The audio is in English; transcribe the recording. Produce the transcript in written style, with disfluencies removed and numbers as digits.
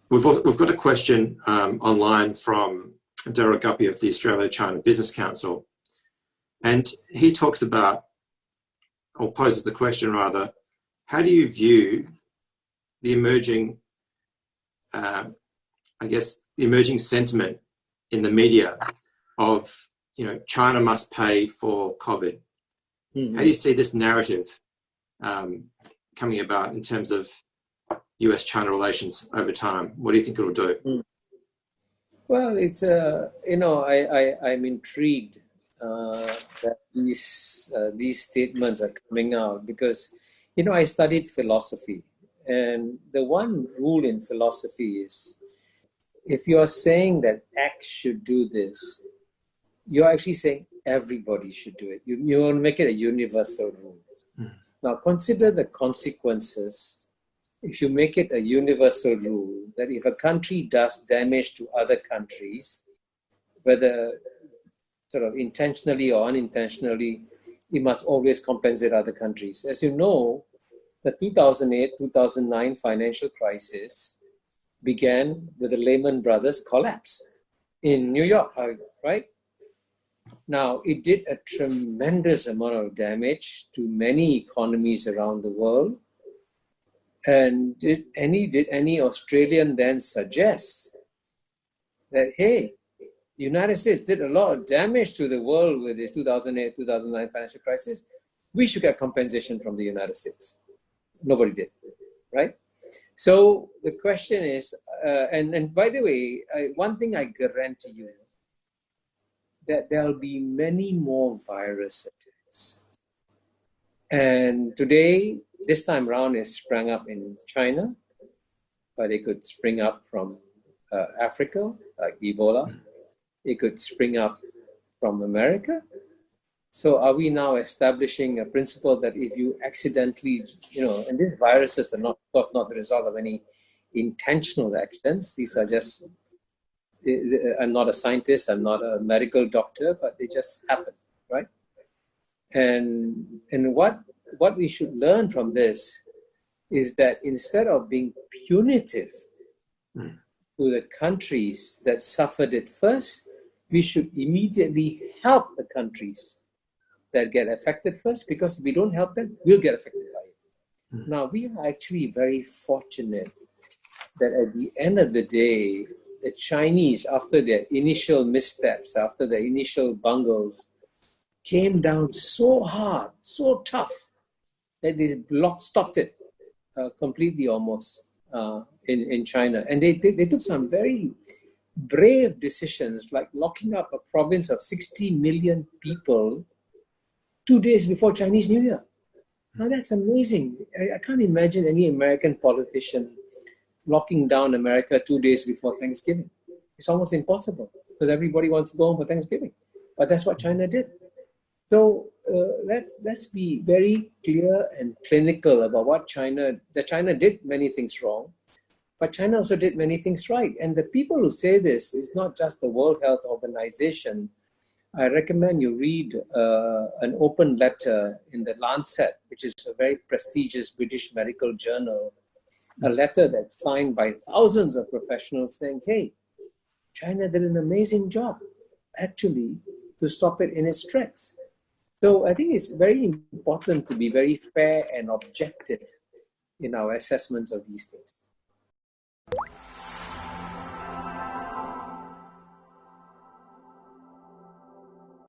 We've got a question online from Daryl Guppy of the Australia-China Business Council, and he talks about, or poses the question rather, how do you view the emerging, the emerging sentiment in the media of, China must pay for COVID? Mm-hmm. How do you see this narrative coming about in terms of US-China relations over time? What do you think it'll do? Well, it's I'm intrigued that these statements are coming out because, I studied philosophy, and the one rule in philosophy is if you are saying that X should do this, you're actually saying everybody should do it. You want to make it a universal rule. Now, consider the consequences if you make it a universal rule that if a country does damage to other countries, whether sort of intentionally or unintentionally, it must always compensate other countries. As you know, the 2008-2009 financial crisis began with the Lehman Brothers collapse in New York, right? Now, it did a tremendous amount of damage to many economies around the world. And did any Australian then suggest that, hey, the United States did a lot of damage to the world with this 2008-2009 financial crisis. We should get compensation from the United States. Nobody did, right? So the question is, and by the way, one thing I guarantee you, that there'll be many more virus attacks. And today, this time around, it sprang up in China, but it could spring up from Africa, like Ebola. It could spring up from America. So are we now establishing a principle that if you accidentally, and these viruses are not the result of any intentional actions. These are just, I'm not a scientist, I'm not a medical doctor, but they just happen, right? And what we should learn from this is that instead of being punitive to the countries that suffered it first, we should immediately help the countries that get affected first, because if we don't help them, we'll get affected by it. Now, we are actually very fortunate that at the end of the day, the Chinese, after their initial missteps, after their initial bungles, came down so hard, so tough, that they stopped it completely almost in China. And they took some very brave decisions, like locking up a province of 60 million people 2 days before Chinese New Year. Now that's amazing. I can't imagine any American politician locking down America 2 days before Thanksgiving. It's almost impossible because everybody wants to go home for Thanksgiving. But that's what China did. So let's be very clear and clinical about what China did many things wrong, but China also did many things right. And the people who say this is not just the World Health Organization. I recommend you read an open letter in the Lancet, which is a very prestigious British medical journal, a letter that's signed by thousands of professionals saying, hey, China did an amazing job, actually, to stop it in its tracks. So I think it's very important to be very fair and objective in our assessments of these things.